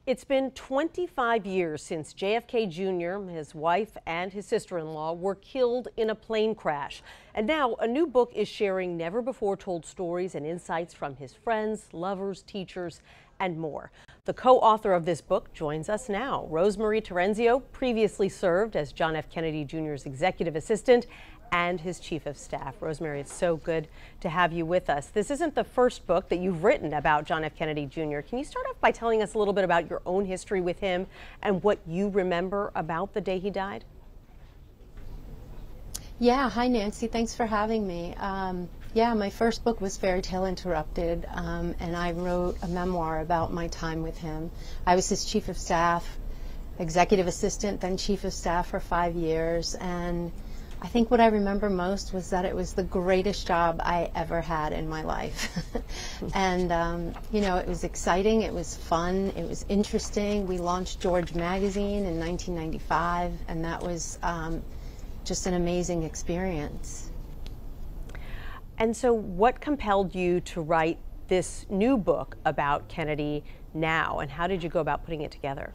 It's been 25 years since JFK Jr., his wife, and his sister-in-law were killed in a plane crash. And now a new book is sharing never-before-told stories and insights from his friends, lovers, teachers, and more. The co-author of this book joins us now. Rosemarie Terenzio previously served as John F. Kennedy Jr.'s executive assistant and his chief of staff. Rosemarie, it's so good to have you with us. This isn't the first book that you've written about John F. Kennedy Jr. Can you start off by telling us a little bit about your own history with him and what you remember about the day he died? Yeah, hi Nancy, thanks for having me. Yeah, my first book was Fairy Tale Interrupted, and I wrote a memoir about my time with him. I was his chief of staff, executive assistant, then chief of staff for 5 years, and I think what I remember most was that it was the greatest job I ever had in my life. And, you know, it was exciting, it was fun, it was interesting. We launched George magazine in 1995, and that was just an amazing experience. And so what compelled you to write this new book about Kennedy now, and how did you go about putting it together?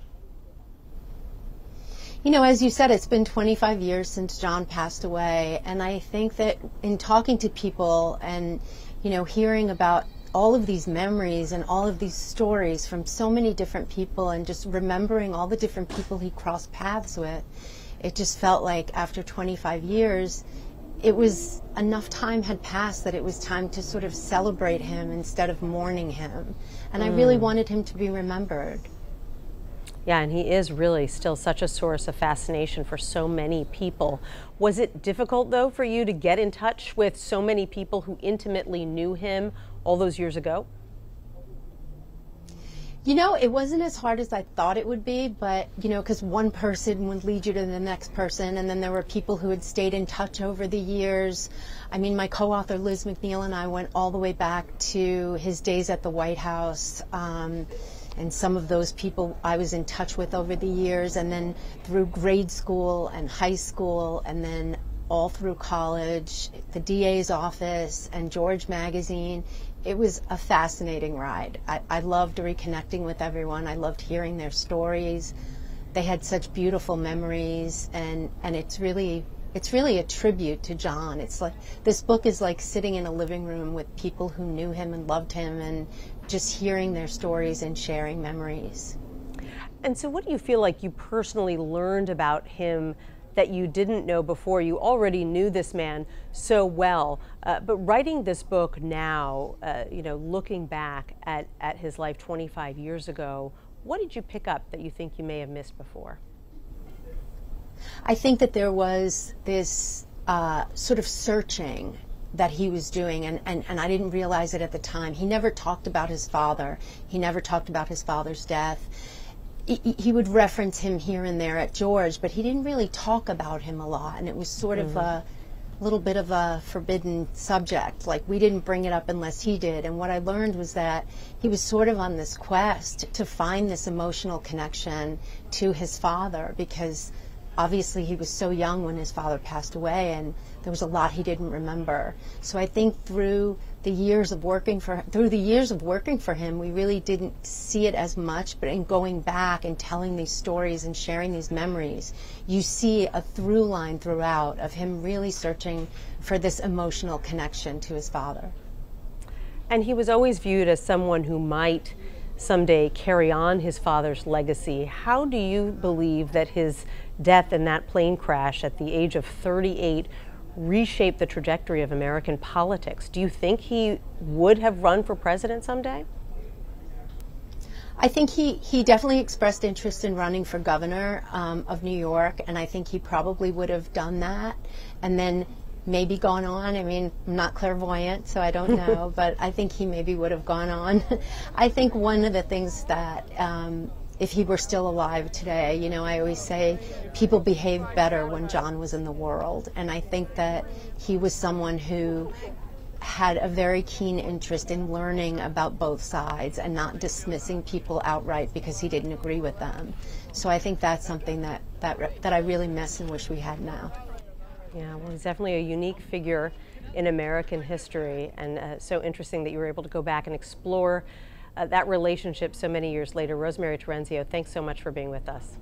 You know, as you said, it's been 25 years since John passed away, and I think that in talking to people and, you know, hearing about all of these memories and all of these stories from so many different people and just remembering all the different people he crossed paths with, it just felt like after 25 years, it was enough time had passed that it was time to sort of celebrate him instead of mourning him. And I really wanted him to be remembered. Yeah, and he is really still such a source of fascination for so many people. Was it difficult, though, for you to get in touch with so many people who intimately knew him all those years ago? You know, it wasn't as hard as I thought it would be, but, you know, because one person would lead you to the next person, and then there were people who had stayed in touch over the years. I mean, my co-author Liz McNeil and I went all the way back to his days at the White House. And some of those people I was in touch with over the years, and then through grade school and high school, and then all through college, the DA's office and George magazine. It was a fascinating ride. I loved reconnecting with everyone. I loved hearing their stories. They had such beautiful memories, and it's really a tribute to John. It's like, this book is like sitting in a living room with people who knew him and loved him, and just hearing their stories and sharing memories. And so what do you feel like you personally learned about him that you didn't know before? You already knew this man so well, but writing this book now, you know, looking back at his life 25 years ago, what did you pick up that you think you may have missed before? I think that there was this sort of searching that he was doing, and I didn't realize it at the time. He never talked about his father. He never talked about his father's death. He would reference him here and there at George, but he didn't really talk about him a lot, and it was sort of a little bit of a forbidden subject. Like, we didn't bring it up unless he did. And what I learned was that he was sort of on this quest to find this emotional connection to his father, because obviously he was so young when his father passed away, and there was a lot he didn't remember. So I think through the years of working for him, we really didn't see it as much, but in going back and telling these stories and sharing these memories, you see a through line throughout of him really searching for this emotional connection to his father. And he was always viewed as someone who might someday carry on his father's legacy. How do you believe that his death in that plane crash at the age of 38 reshaped the trajectory of American politics? Do you think he would have run for president someday? I think he definitely expressed interest in running for governor of New York, and I think he probably would have done that and then maybe gone on. I mean, I'm not clairvoyant, so I don't know, but I think he maybe would have gone on. I think one of the things that, if he were still alive today, you know, I always say people behaved better when John was in the world, and I think that he was someone who had a very keen interest in learning about both sides and not dismissing people outright because he didn't agree with them. So I think that's something that I really miss and wish we had now. Yeah, well, he's definitely a unique figure in American history, and so interesting that you were able to go back and explore that relationship so many years later. Rosemarie Terenzio, thanks so much for being with us.